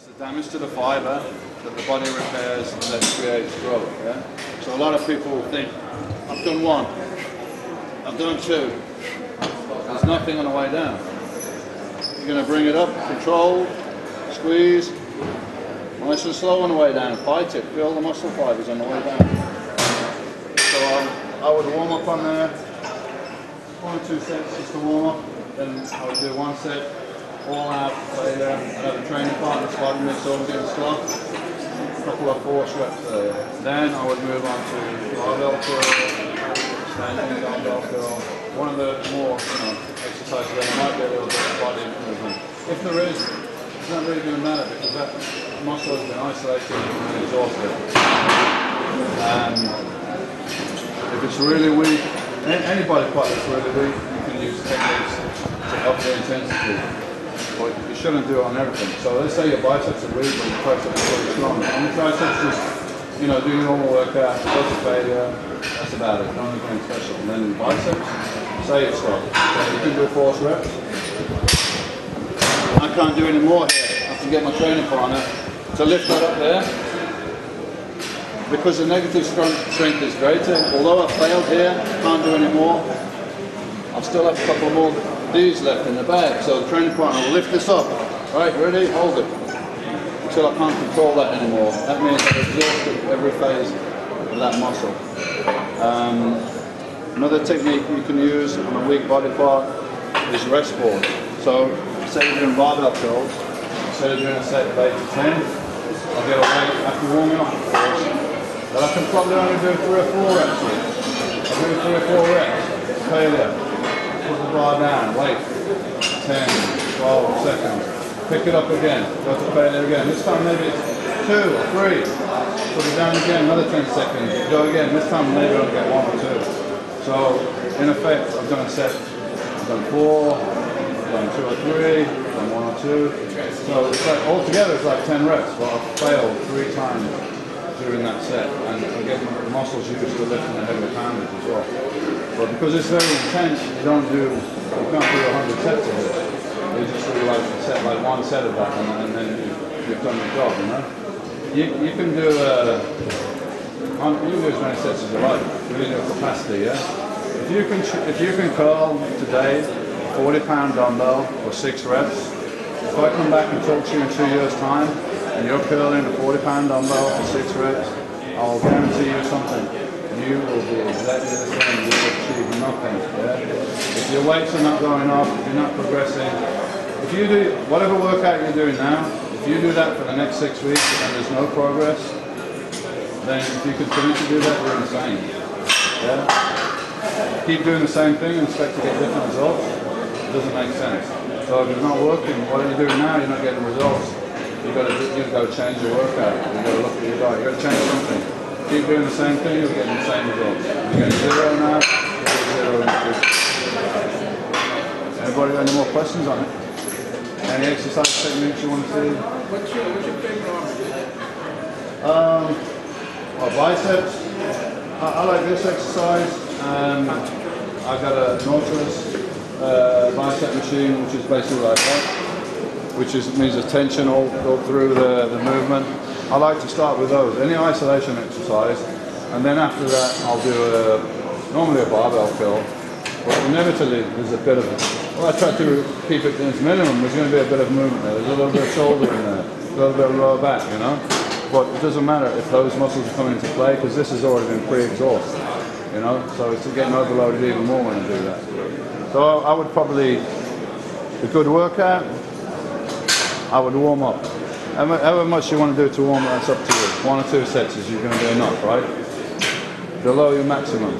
It's the damage to the fibre that the body repairs and then creates growth. Yeah? So a lot of people think, I've done one, I've done two. There's nothing on the way down. You're going to bring it up, control, squeeze, nice and slow on the way down. Fight it, feel the muscle fibres on the way down. So I would warm up on there, 1 or 2 sets just to warm up. Then I would do 1 set, all out, failure. I'd have a training partner spotting me so I'm getting slow. A couple of force reps there. Then I would move on to barbell curl, standing dumbbell curl. One of the more exercises where there might be a little bit of body movement. If there is, it's not really going to matter because that muscle has been isolated and exhausted. If it's really weak, any body part that's really weak, you can use techniques to up the intensity. But you shouldn't do it on everything. So let's say your biceps are weak but your triceps are really strong. On the triceps, just do your normal workout, go to failure, that's about it. Don't do anything special. And then in the biceps, say it's strong. So you can do force reps. I can't do any more here. I have to get my training partner to lift that up there. Because the negative strength is greater. Although I failed here, I can't do any more. I still have a couple more these left in the bag. So the training partner will lift this up. Right, ready? Hold it. Until I can't control that anymore. That means I've exhausted every phase of that muscle. Another technique you can use on a weak body part is rest pause. So, say you're doing barbell curls, instead of doing a set of 8 to 10, I'll get a weight after warming up, of course, that I can probably only do 3 or 4 reps with. I'll do 3 or 4 reps, failure, put the bar down, wait, 10, 12 seconds, pick it up again, go to failure again. This time maybe it's 2 or 3, put it down again, another 10 seconds, go again. This time maybe I'll get 1 or 2. So, in effect, I've done a set, I've done 4, I've done 2 or 3, I've done 1 or 2. So, it's like, altogether it's like 10 reps, but I've failed 3 times during that set. And I get my muscles used to lifting the heavy poundage as well. But because it's very intense, you can't do 100 sets of it. You just do like 1 set of that, and then you've done your job, you know? You can do you do as many sets as you like, within your capacity, yeah? If you can curl today, 40-pound dumbbell for 6 reps, if I come back and talk to you in 2 years' time, and you're curling a 40-pound dumbbell for 6 reps, I'll guarantee you something. You will be exactly the same, you will achieve nothing, yeah? If your weights are not going up, if you're not progressing, if you do, whatever workout you're doing now, if you do that for the next 6 weeks and there's no progress, then if you continue to do that, you're insane. Yeah? Keep doing the same thing and expect to get different results. It doesn't make sense. So if it's not working, what are you doing now? You're not getting results. You've got to change your workout. You've got to look at your diet. You've got to change something. Keep doing the same thing, you're getting the same results. You're getting 0 now, you're getting 0 in the future. Anybody got any more questions on it? Any exercise techniques you want to see? What's your favorite arm? Biceps. I like this exercise. I've got a Nautilus bicep machine, which is basically like that, which means there's tension all through the movement. I like to start with those, any isolation exercise, and then after that I'll do normally a barbell curl, but inevitably there's a bit of, well, I try to keep it to its minimum. There's going to be a bit of movement there, there's a little bit of shoulder in there, a little bit of lower back, you know. But it doesn't matter if those muscles are coming into play because this has already been pre-exhausted, you know, so it's getting overloaded even more when I do that. So I would probably, a good workout, I would warm up. However much you want to do to warm up, that's up to you. 1 or 2 sets is you're going to do enough, right? Below your maximum.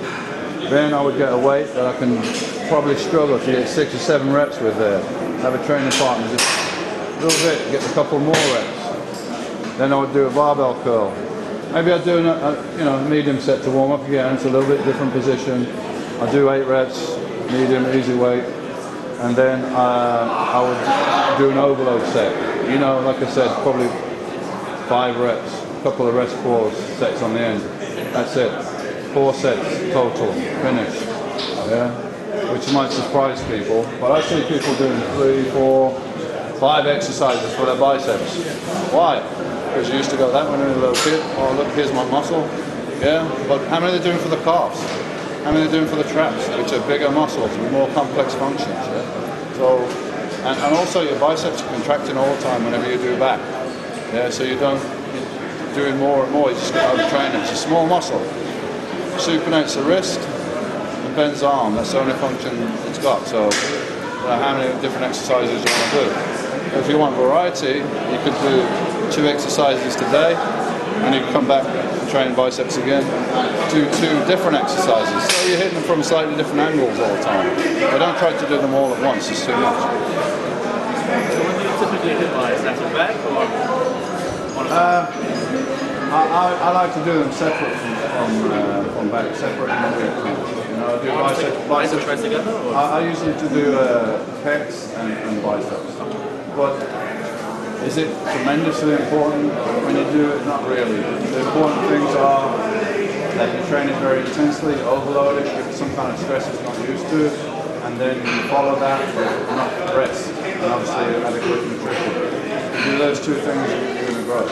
Then I would get a weight that I can probably struggle to get 6 or 7 reps with there. Have a training partner, just a little bit, get a couple more reps. Then I would do a barbell curl. Maybe I'd do a medium set to warm up again. It's a little bit different position. I'd do 8 reps, medium, easy weight. And then I would do an overload set. You know, like I said, probably 5 reps, a couple of rest pause sets on the end. That's it. 4 sets total, finish. Yeah, which might surprise people. But I see people doing 3, 4, 5 5 exercises for their biceps. Why? Because you used to go that when you were a little kid, oh look, here's my muscle. Yeah, but how many are they doing for the calves? How many are they doing for the traps, which are bigger muscles with more complex functions? Yeah? So, and also your biceps are contracting all the time whenever you do back. Yeah, so you don't, you're doing more and more, you just get overtrained. It's a small muscle. Supinates the wrist and bends the arm. That's the only function it's got. So, how many different exercises you want to do? If you want variety, you could do 2 exercises today, and you can come back and train biceps again. Do 2 different exercises. So you're hitting them from slightly different angles all the time. But don't try to do them all at once, it's too much. So when do you typically hit biceps? After back or on I like to do them separate from back, separate in the week. You know, I do biceps tries together? Or? I usually do pecs and biceps. But is it tremendously important when you do it? Not really. The important things are that you train it very intensely, overload it, give it some kind of stress it's not used to, and then you follow that with enough rest and obviously adequate nutrition. If you do those 2 things, you're going to grow.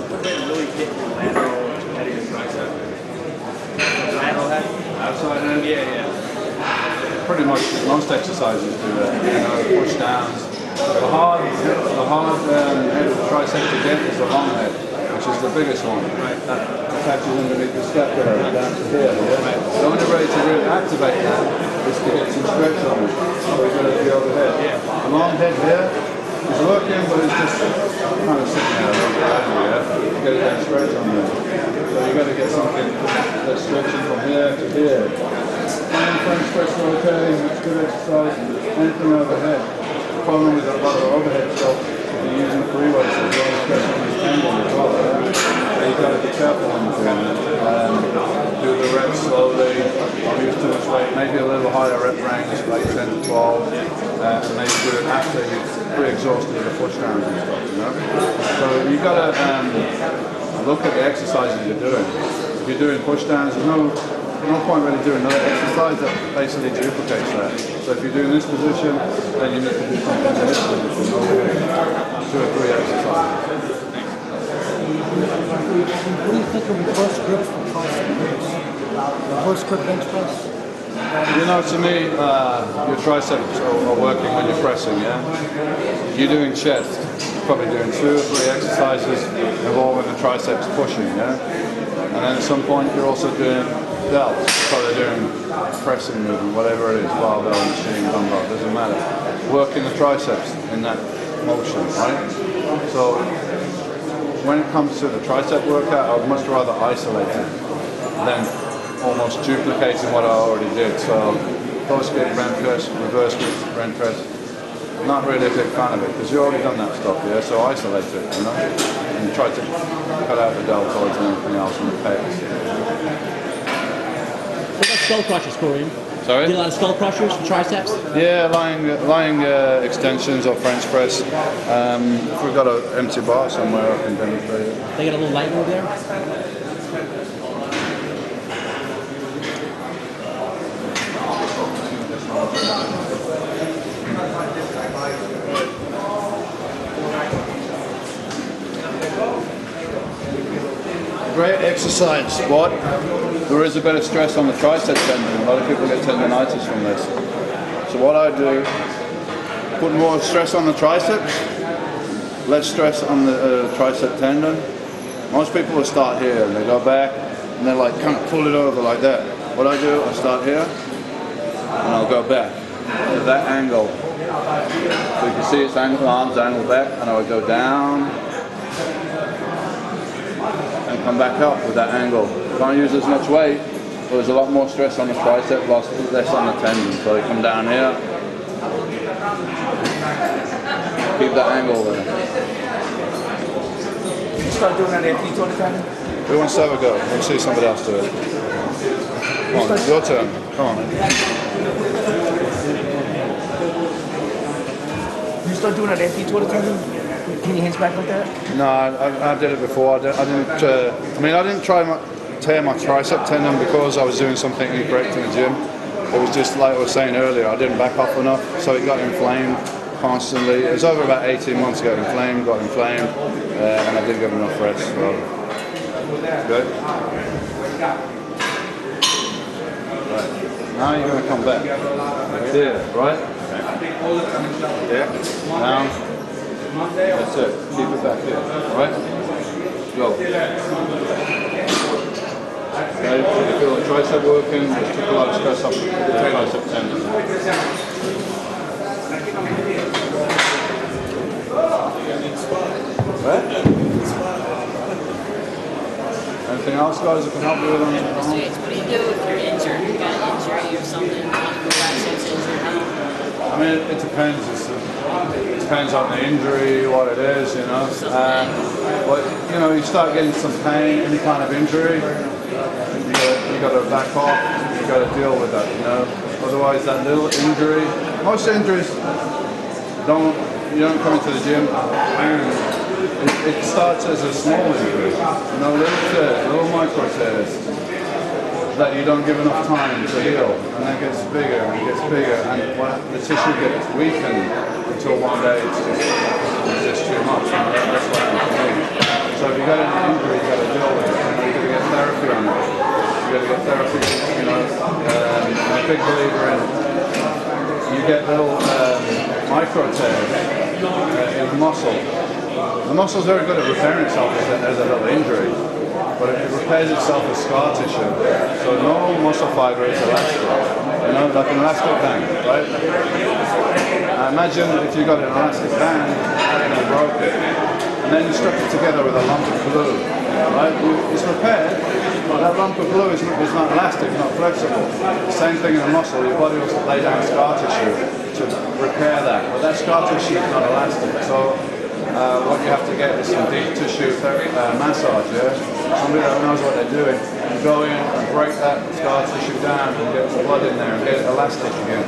What they really hit your lateral head of your tricep? Lateral head? Outside head? Yeah. Pretty much most exercises do that. You know, push downs. The hard head of the tricep to get is the long head, which is the biggest one. Right. That attaches underneath the scapula down to here. Yeah? Right. The only way to really activate that is to get some stretch on it. So we go to the overhead. Yeah. The long head here is working, but it's just kind of sitting there. Yeah? You get that stretch on there. So you got to get something that's stretching from here to here. French press rotating, that's good exercise. Anything overhead. The problem with a lot of overhead stuff, if you're using free weights, there's a lot of stress on this tendon as well. So you've got to be careful when you're doing it. Do the reps slowly, don't use too much weight, maybe a little higher rep range, like 10 to 12, and maybe do it after you're pretty exhausted with the push downs and stuff, you know? So you've got to look at the exercises you're doing. If you're doing push downs, there's no point really doing another exercise that basically duplicates that. So if you're doing this position, then you need to do something in this position over here. 2 or 3 exercises. What do you think of reverse grip for triceps? Reverse grip bench press? You know, to me, your triceps are working when you're pressing, yeah? You're doing chest, you're probably doing 2 or 3 exercises involving the triceps pushing, yeah? And then at some point you're also doing delts, probably doing pressing movement, whatever it is, barbell, machine, dumbbell, doesn't matter. Working the triceps in that motion, right? So when it comes to the tricep workout, I would much rather isolate it than almost duplicating what I already did. So close grip, bench press, reverse grip, bench press. Not really a big fan of it because you've already done that stuff, yeah? So isolate it, you know? And try to cut out the deltoids and everything else and the pecs. What about skull crushers, Dorian? Sorry? Do you do a lot of skull crushers for triceps? Yeah, lying extensions or French press. If we've got an empty bar somewhere, I can demonstrate it. They got a little light over there? Great exercise, but there is a bit of stress on the tricep tendon. A lot of people get tendonitis from this. So what I do, put more stress on the triceps, less stress on the tricep tendon. Most people will start here and they go back and they like kind of pull it over like that. What I do, I start here and I'll go back to that angle. So you can see its angle, arms angle back, and I would go down and come back up with that angle. Can't use as much weight, but there's a lot more stress on the tricep, less on the tendon. So you come down here, keep that angle there. You start doing that after you taught the tendon? Who wants to have a go? Let's see somebody else do it. Come on, your turn. Come on. You start doing that after you taught the tendon? Can your hands back like that? No, I did it before. I didn't try tear my tricep tendon because I was doing something incorrect in the gym. It was just like I was saying earlier, I didn't back off enough, so it got inflamed constantly. It was over about 18 months ago, got inflamed, and I didn't get enough rest. So. Good. Right. Now you're going to come back. There, right? Yeah. Down. That's it. Keep it back here. Alright? Go. Okay. You feel the tricep working, just took a lot of stress off the tricep tendon. Right? Anything else, guys, that can help you with on the What do you do if you're injured? You got an injury or something? I mean, it depends. It depends on the injury, what it is, you know. But you know, you start getting some pain, any kind of injury, you got to back off. You got to deal with that, you know. Otherwise, that little injury. Most injuries you don't come into the gym. It starts as a small injury, you know, little tears, little micro tears that you don't give enough time to heal, and then it gets bigger and it gets bigger, and the tissue gets weakened until one day it's just too much. You know, that's what happened to me. So if you got an injury, you got to deal with it. You know, you got to get therapy on it. You got to get therapy. You know, I'm a big believer in you get little micro tears in the muscle. The muscle's very good at repairing itself as a little injury, but it repairs itself as scar tissue. So no muscle fiber is elastic, you know, like an elastic band, right? Imagine if you got an elastic band and you broke it, and then you stuck it together with a lump of glue, right? It's repaired, but that lump of glue is not elastic, not flexible. Same thing in a muscle, your body will lay down scar tissue to repair that, but that scar tissue is not elastic. So what you have to get is some deep tissue massage, yeah? Somebody that knows what they're doing. You go in and break that scar tissue down and get the blood in there and get it elastic again.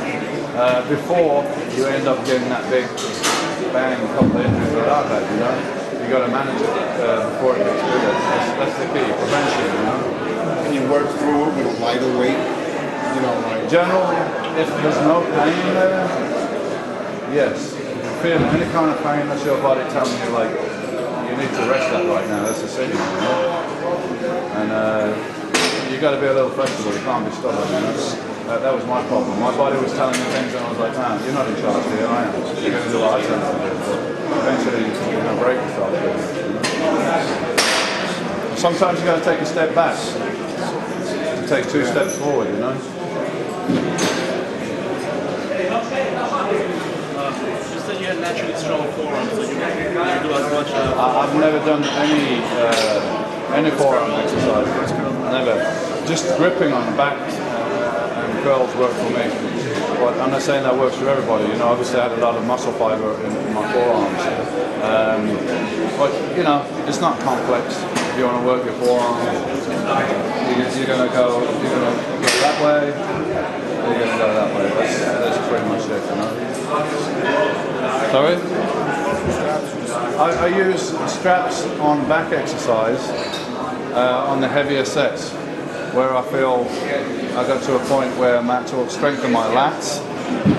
Before you end up getting that big bang, a couple of injuries without that, you know? You got to manage it before it gets bigger. That's the key, prevention, you know? Can you work through it with a lighter weight? You know, like general, if there's no pain there, yes. Feeling any kind of pain, that's your body telling you like you need to rest that right now. That's a signal, you know? And you got to be a little flexible. You can't be stubborn. You know? That was my problem. My body was telling me things, and I was like, "Man, you're not in charge here. I am. You're going to do what I tell you to do." But eventually, you're going to break yourself. You know? Sometimes you got to take a step back to take 2 steps forward. You know. You had naturally strong forearms, so you do as much. I've never done any forearm exercise. Never. Just gripping on the back and curls work for me. But I'm not saying that works for everybody. You know, obviously I had a lot of muscle fiber in my forearms. But you know, it's not complex. If you want to work your forearms, you're going to go that way. You're going to go that way. That's pretty much it. You know. Sorry? I use straps on back exercise on the heavier sets where I feel I got to a point where the strength of my lats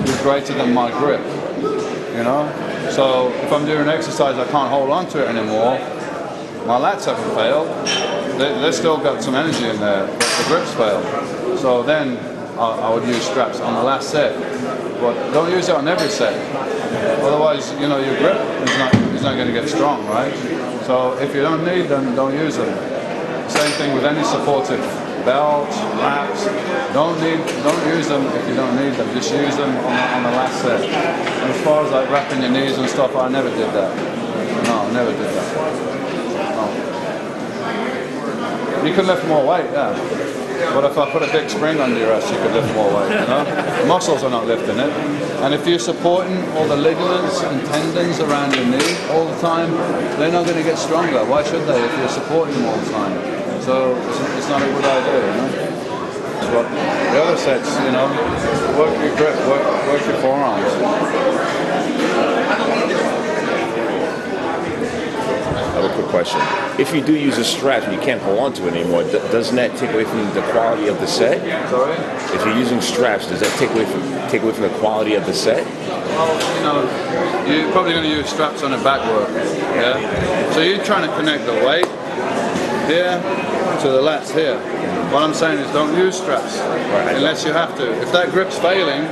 is greater than my grip, you know? So if I'm doing an exercise I can't hold on to it anymore, my lats haven't failed, they've still got some energy in there, but the grip's failed. So then I would use straps on the last set, but don't use it on every set. Otherwise, you know, your grip is not going to get strong, right? So if you don't need them, don't use them. Same thing with any supportive belts, wraps. Don't use them if you don't need them. Just use them on the last set. And as far as like wrapping your knees and stuff, I never did that. No, I never did that. No. You can lift more weight, yeah. But if I put a big spring under your ass, you could lift more weight, you know? Muscles are not lifting it. And if you're supporting all the ligaments and tendons around your knee all the time, they're not going to get stronger. Why should they if you're supporting them all the time? So it's not a good idea, you know? But the other sets, you know, work your grip, work your forearms. I have a quick question. if you do use a strap and you can't hold on to it anymore, doesn't that take away from the quality of the set? Sorry? If you're using straps, does that take away from the quality of the set? Well, you know, you're probably going to use straps on the back work, yeah? So you're trying to connect the weight here to the lats here. What I'm saying is don't use straps unless you have to. If that grip's failing,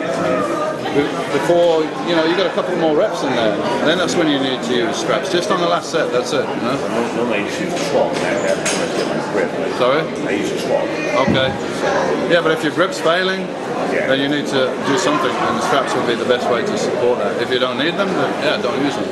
before, you know, you got a couple more reps in there, then that's when you need to use straps. Just on the last set, that's it. You know? Normally I used to use 12, and I have to get my grip. Sorry? I use 12. Okay. Yeah, but if your grip's failing, then you need to do something, and the straps will be the best way to support that. If you don't need them, then yeah, don't use them.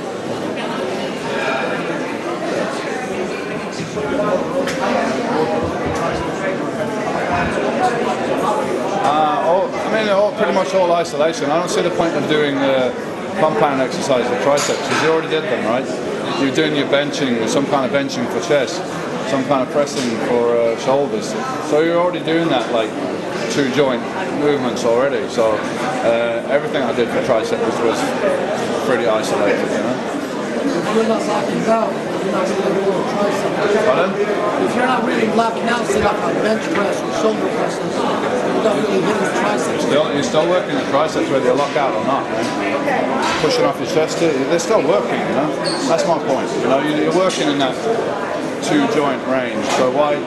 Pretty much all isolation. I don't see the point of doing the compound exercise with triceps because you already did them, right? You're doing your benching, some kind of benching for chest, some kind of pressing for shoulders. So you're already doing that like 2 joint movements already. So everything I did for triceps was pretty isolated, you know. If you're not locking out, you're not really doing triceps. Pardon? If you're not really blocking out, say like on bench press or shoulder presses, you're not really hitting the triceps. You're still working the triceps whether you lock out or not, right? Pushing off your chest, they're still working, you know? That's my point. You know, you're working in that 2 joint range, so why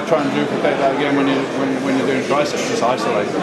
try and duplicate that again when you're doing triceps? Just isolate them.